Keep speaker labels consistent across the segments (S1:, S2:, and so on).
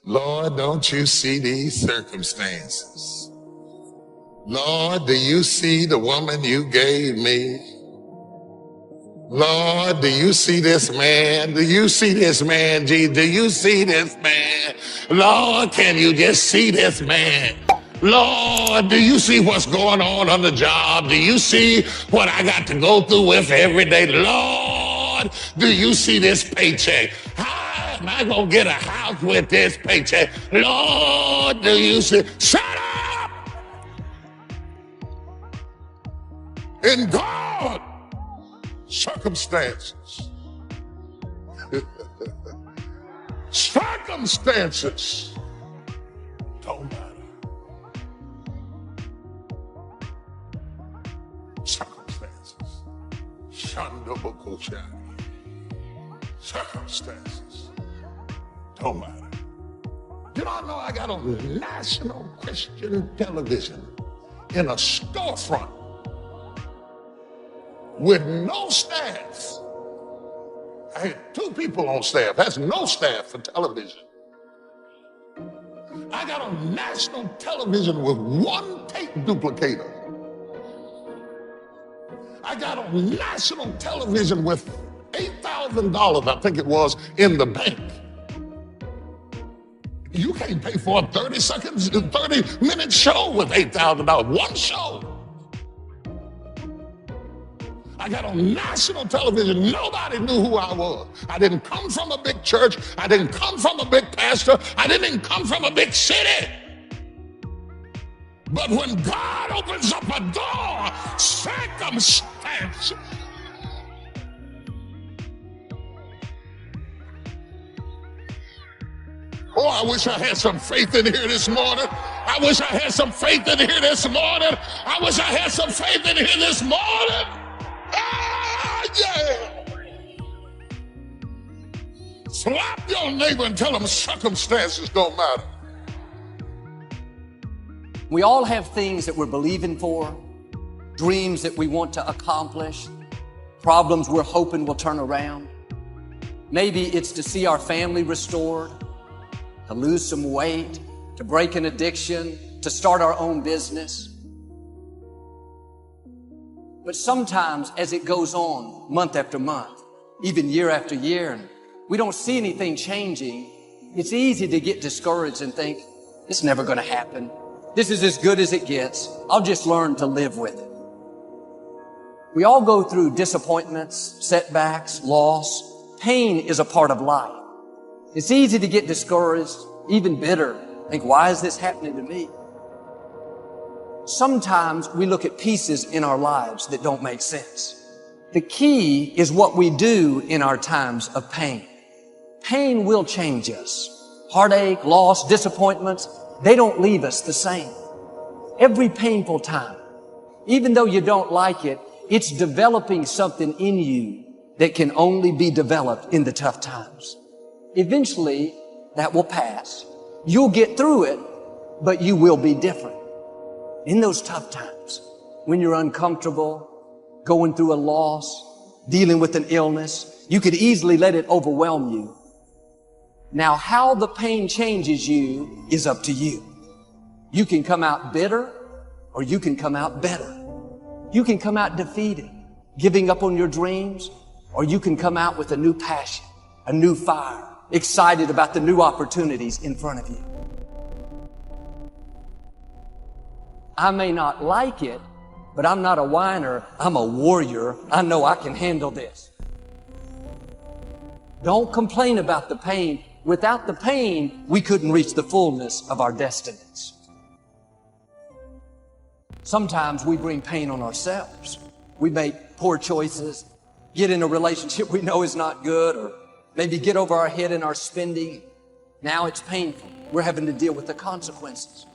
S1: Lord, don't you see these circumstances? Lord, do you see the woman you gave me? Lord, do you see this man? Do you see this man, Jesus? Do you see this man? Lord, can you just see this man? Lord, do you see what's going on the job? Do you see what I got to go through with every day? Lord, do you see this paycheck? How am I going to get a house with this paycheck? Lord, do you see? Shut up! In God, circumstances. Circumstances don't matter. Circumstances. Shandobokosha. Circumstances don't matter. You don't know I got on national Christian television in a storefront with no staff. I had 2 people on staff. That's no staff for television. I got on national television with 1 tape duplicator. I got on national television with $8,000, I think it was, in the bank. You can't pay for a 30-minute show with $8,000. 1 show. I got on national television. Nobody knew who I was. I didn't come from a big church. I didn't come from a big pastor. I didn't even come from a big city. But when God opens up a door, circumstances. Oh, I wish I had some faith in here this morning. I wish I had some faith in here this morning. I wish I had some faith in here this morning. Ah, yeah. Slap your neighbor and tell them circumstances don't matter.
S2: We all have things that we're believing for, dreams that we want to accomplish, problems we're hoping will turn around. Maybe it's to see our family restored, to lose some weight, to break an addiction, to start our own business. But sometimes as it goes on month after month, even year after year, and we don't see anything changing, it's easy to get discouraged and think, it's never going to happen. This is as good as it gets. I'll just learn to live with it. We all go through disappointments, setbacks, loss. Pain is a part of life. It's easy to get discouraged, even bitter. Think, why is this happening to me? Sometimes we look at pieces in our lives that don't make sense. The key is what we do in our times of pain. Pain will change us. Heartache, loss, disappointments, they don't leave us the same. Every painful time, even though you don't like it, it's developing something in you that can only be developed in the tough times. Eventually, that will pass. You'll get through it, but you will be different. In those tough times, when you're uncomfortable, going through a loss, dealing with an illness, you could easily let it overwhelm you. Now, how the pain changes you is up to you. You can come out bitter, or you can come out better. You can come out defeated, giving up on your dreams, or you can come out with a new passion, a new fire, excited about the new opportunities in front of you. I may not like it, but I'm not a whiner. I'm a warrior. I know I can handle this. Don't complain about the pain. Without the pain, we couldn't reach the fullness of our destinies. Sometimes we bring pain on ourselves. We make poor choices, get in a relationship we know is not good, or maybe get over our head in our spending. Now it's painful. We're having to deal with the consequences.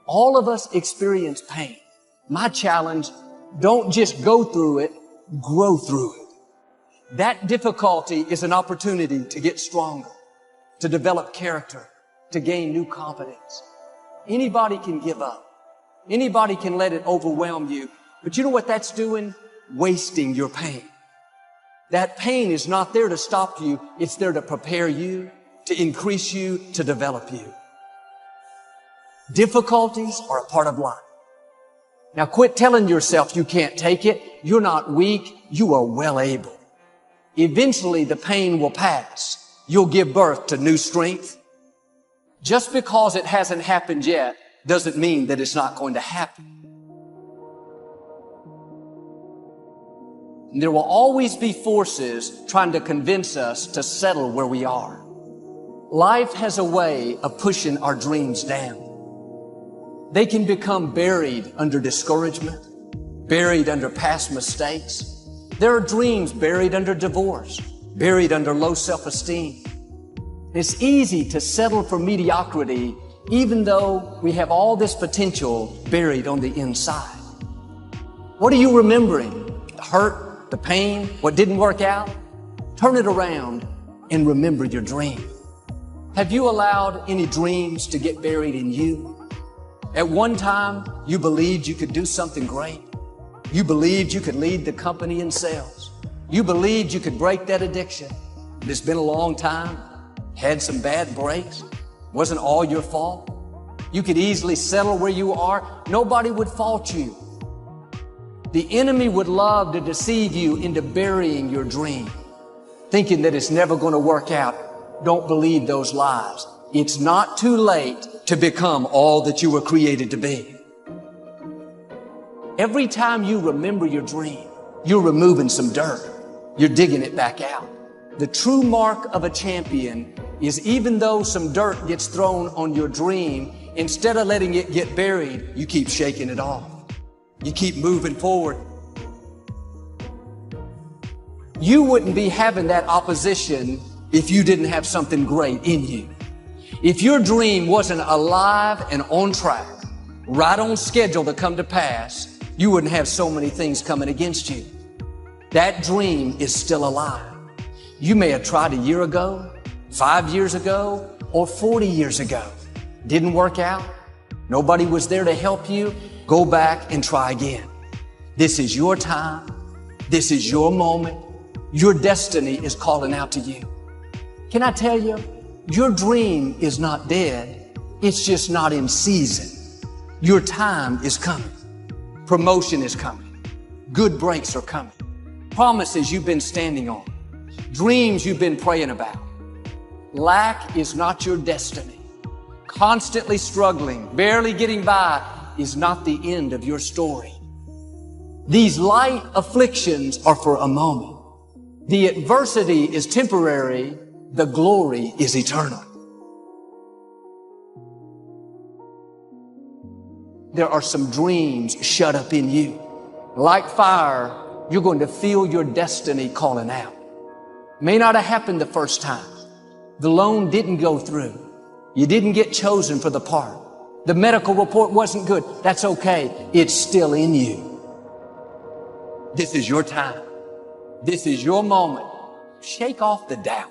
S2: All of us experience pain. My challenge, don't just go through it, grow through it. That difficulty is an opportunity to get stronger, to develop character, to gain new confidence. Anybody can give up. Anybody can let it overwhelm you. But you know what that's doing? Wasting your pain. That pain is not there to stop you. It's there to prepare you, to increase you, to develop you. Difficulties are a part of life. Now quit telling yourself you can't take it. You're not weak. You are well able. Eventually the pain will pass. You'll give birth to new strength. Just because it hasn't happened yet doesn't mean that it's not going to happen. There will always be forces trying to convince us to settle where we are. Life has a way of pushing our dreams down. They can become buried under discouragement, buried under past mistakes. There are dreams buried under divorce, buried under low self-esteem. It's easy to settle for mediocrity even though we have all this potential buried on the inside. What are you remembering? The hurt, the pain, what didn't work out? Turn it around and remember your dream. Have you allowed any dreams to get buried in you? At one time, you believed you could do something great. You believed you could lead the company in sales. You believed you could break that addiction. It's been a long time. Had some bad breaks. Wasn't all your fault. You could easily settle where you are. Nobody would fault you. The enemy would love to deceive you into burying your dream, thinking that it's never going to work out. Don't believe those lies. It's not too late to become all that you were created to be. Every time you remember your dream, you're removing some dirt. You're digging it back out. The true mark of a champion is even though some dirt gets thrown on your dream, instead of letting it get buried, you keep shaking it off. You keep moving forward. You wouldn't be having that opposition if you didn't have something great in you. If your dream wasn't alive and on track, right on schedule to come to pass, you wouldn't have so many things coming against you. That dream is still alive. You may have tried a year ago, 5 years ago, or 40 years ago. Didn't work out. Nobody was there to help you. Go back and try again. This is your time. This is your moment. Your destiny is calling out to you. Can I tell you? Your dream is not dead. It's just not in season. Your time is coming. Promotion is coming. Good breaks are coming. Promises you've been standing on. Dreams you've been praying about. Lack is not your destiny. Constantly struggling, barely getting by is not the end of your story. These light afflictions are for a moment. The adversity is temporary. The glory is eternal. There are some dreams shut up in you. Like fire, you're going to feel your destiny calling out. May not have happened the first time. The loan didn't go through. You didn't get chosen for the part. The medical report wasn't good. That's okay. It's still in you. This is your time. This is your moment. Shake off the doubt.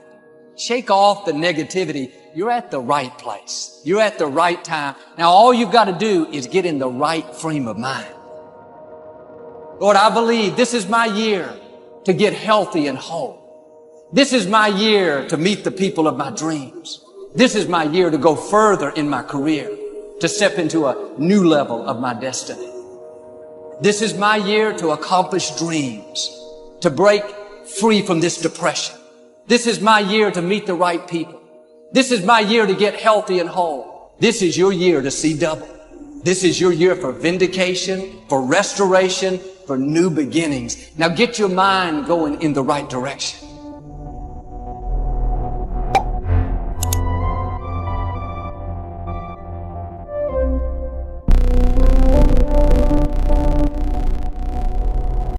S2: Shake off the negativity. You're at the right place. You're at the right time. Now all you've got to do is get in the right frame of mind. Lord, I believe this is my year to get healthy and whole. This is my year to meet the people of my dreams. This is my year to go further in my career, to step into a new level of my destiny. This is my year to accomplish dreams, to break free from this depression. This is my year to meet the right people. This is my year to get healthy and whole. This is your year to see double. This is your year for vindication, for restoration, for new beginnings. Now get your mind going in the right direction.